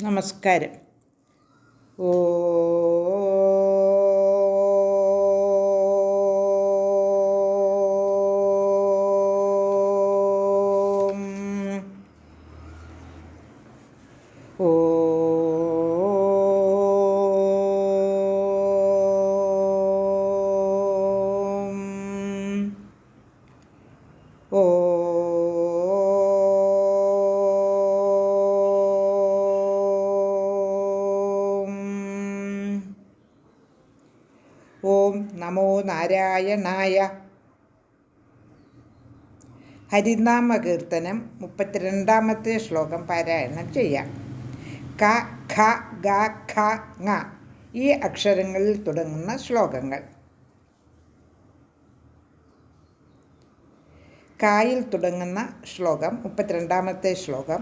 നമസ്കാരം. ഓ ഓ ഓ ഓം നമോ നാരായണായ. ഹരിനാമ കീർത്തനം 32-ാമത്തെ ശ്ലോകം പാരായണം ചെയ്യാം. ക ഖ ഗ ഖ ങ ഈ അക്ഷരങ്ങളിൽ തുടങ്ങുന്ന ശ്ലോകങ്ങൾ. കായിൽ തുടങ്ങുന്ന ശ്ലോകം 32-ാമത്തെ ശ്ലോകം.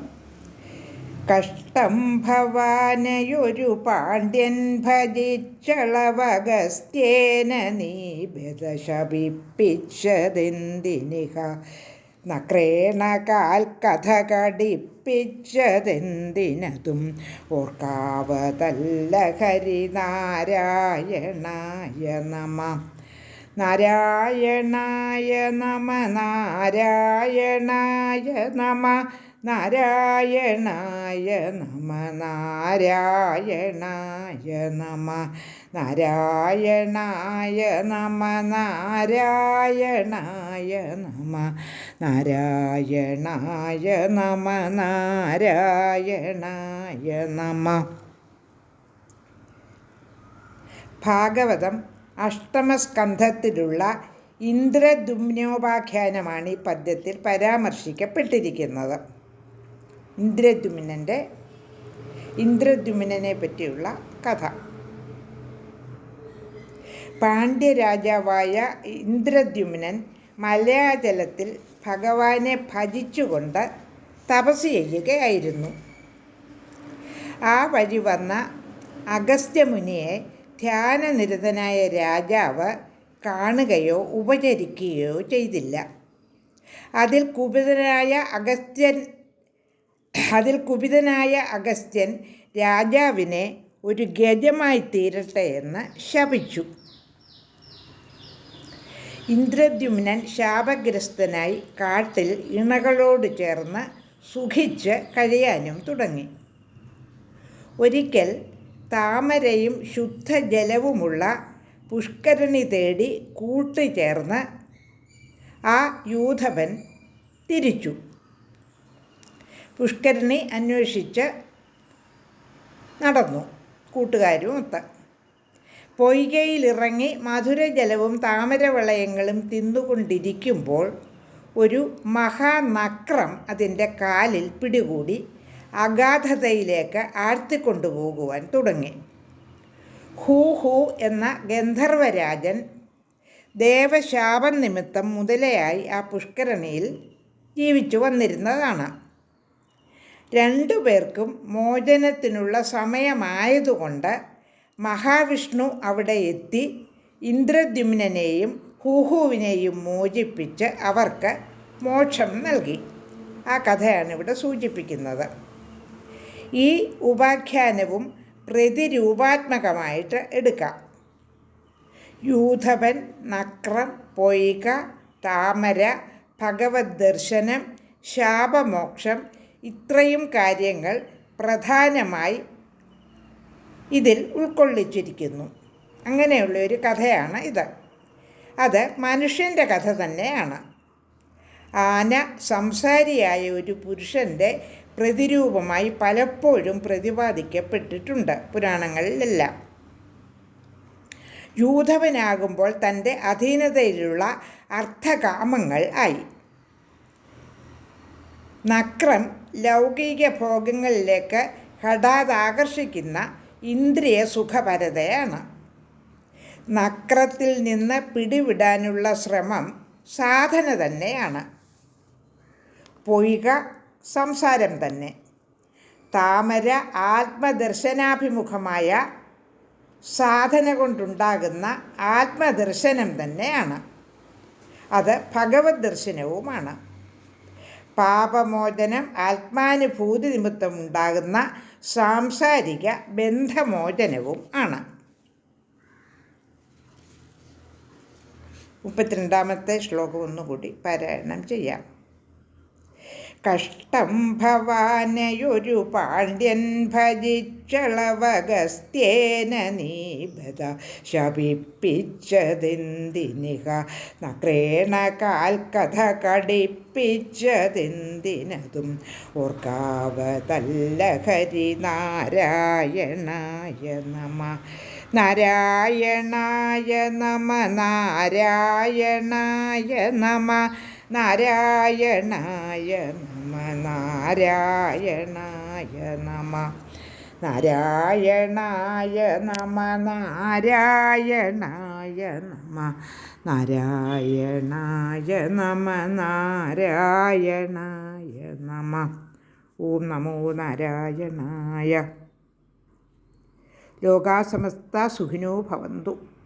കഷ്ടം ഭവാനയൊരു പാണ്ഡ്യൻ ഭജിച്ചളവഗസ്ത്യേന നീ ബദശപിപ്പിച്ചതെന്തിനിഹ നക്രേണ കാൽ കഥ കടിപ്പിച്ചതെന്തിനതും ഓർക്കാവതല്ല ഹരിനാരായണായ നമ. നാരായണായ നമ നാരായണായ നമ നാരായണായ നമ നാരായണായ നമ നാരായണായ നമ നാരായണായ നമ നാരായണായ നമ നാരായണായ നമ. ഭാഗവതം അഷ്ടമസ്കന്ധത്തിലുള്ള ഇന്ദ്രദ്യുമ്നോപാഖ്യാനമാണ് ഈ പദ്യത്തിൽ പരാമർശിക്കപ്പെട്ടിരിക്കുന്നത്. ഇന്ദ്രദ്യുമ്നനെ പറ്റിയുള്ള കഥ. പാണ്ഡ്യരാജാവായ ഇന്ദ്രദ്യുമ്നൻ മലയാചലത്തിൽ ഭഗവാനെ ഭജിച്ചുകൊണ്ട് തപസ് ചെയ്യുകയായിരുന്നു. ആ വഴി വന്ന അഗസ്ത്യമുനിയെ ധ്യാനനിരതനായ രാജാവ് കാണുകയോ ഉപചരിക്കുകയോ ചെയ്തില്ല. അതിൽ കുപിതനായ അഗസ്ത്യൻ രാജാവിനെ ഒരു ഗജമായി തീരട്ടെ എന്ന് ശപിച്ചു. ഇന്ദ്രദ്യുമ്നൻ ശാപഗ്രസ്തനായി കാട്ടിൽ ഇണകളോട് ചേർന്ന് സുഖിച്ച് കഴിയാനും തുടങ്ങി. ഒരിക്കൽ താമരയും ശുദ്ധജലവുമുള്ള പുഷ്കരണി തേടി കൂട്ടുചേർന്ന് ആ യൂഥപൻ തിരിച്ചു. പുഷ്കരണി അന്വേഷിച്ച് നടന്നു കൂട്ടുകാരുമൊത്ത്. പൊയ്കയിലിറങ്ങി മധുരജലവും താമരവളയങ്ങളും തിന്നുകൊണ്ടിരിക്കുമ്പോൾ ഒരു മഹാനക്രം അതിൻ്റെ കാലിൽ പിടികൂടി അഗാധതയിലേക്ക് ആഴ്ത്തിക്കൊണ്ടുപോകുവാൻ തുടങ്ങി. ഹൂ ഹൂ എന്ന ഗന്ധർവരാജൻ ദേവശാപം നിമിത്തം മുതലയായി ആ പുഷ്കരണിയിൽ ജീവിച്ചു വന്നിരുന്നതാണ്. രണ്ടുപേർക്കും മോചനത്തിനുള്ള സമയമായതുകൊണ്ട് മഹാവിഷ്ണു അവിടെ എത്തി ഇന്ദ്രദ്യുമ്നനെയും ഹൂഹുവിനെയും മോചിപ്പിച്ച് അവർക്ക് മോക്ഷം നൽകി. ആ കഥയാണ് ഇവിടെ സൂചിപ്പിക്കുന്നത്. ഈ ഉപാഖ്യാനവും പ്രതിരൂപാത്മകമായിട്ട് എടുക്കാം. യൂഥപൻ, നക്രം, പൊയ്ക, താമര, ഭഗവത് ദർശനം, ശാപമോക്ഷം ഇത്രയും കാര്യങ്ങൾ പ്രധാനമായി ഇതിൽ ഉൾക്കൊള്ളിച്ചിരിക്കുന്നു. അങ്ങനെയുള്ളൊരു കഥയാണ് ഇത്. അത് മനുഷ്യൻ്റെ കഥ തന്നെയാണ്. ആന സംസാരിയായ ഒരു പുരുഷൻ്റെ പ്രതിരൂപമായി പലപ്പോഴും പ്രതിപാദിക്കപ്പെട്ടിട്ടുണ്ട് പുരാണങ്ങളിലെല്ലാം. യൂഥപനാകുമ്പോൾ തൻ്റെ അധീനതയിലുള്ള അർത്ഥകാമങ്ങൾ ആയി. നക്രം ലൗകിക ഭോഗങ്ങളിലേക്ക് ഹഠാത് ആകർഷിക്കുന്ന ഇന്ദ്രിയ സുഖപരതയാണ്. നക്രത്തിൽ നിന്ന് പിടിവിടാനുള്ള ശ്രമം സാധന തന്നെയാണ്. പൊയ്ക സംസാരം തന്നെ. താമര ആത്മദർശനാഭിമുഖമായ സാധന കൊണ്ടുണ്ടാകുന്ന ആത്മദർശനം തന്നെയാണ്. അത് ഭഗവത് ദർശനവുമാണ്. പാപമോചനം ആത്മാനുഭൂതി നിമിത്തം ഉണ്ടാകുന്ന സാംസാരിക ബന്ധമോചനവും ആണ്. 32ാമത്തെ ശ്ലോകം ഒന്നുകൂടി പാരായണം ചെയ്യാം. കഷ്ടം ഭവാനയൊരു പാണ്ഡ്യൻ ഭജിച്ചളവഗസ്ത്യേന നീബത ശപിപ്പിച്ചതെന്തിനിഹ നക്രേണ കാൽക്കഥ കടിപ്പിച്ചതെന്തിനതും ഓർക്കാവതല്ല ഹരി നാരായണായ നമ. നാരായണായ നമ. നാരായണായ നമ. നാരായണായ നമ. നാരായണായ നമ. നാരായണായ നമ. നാരായണായ നമ. നാരായണായ നമ. നാരായണായ നമ. ഓം നമോ നാരായണായ. ലോകാ സമസ്ത സുഖിനോ ഭവന്തു.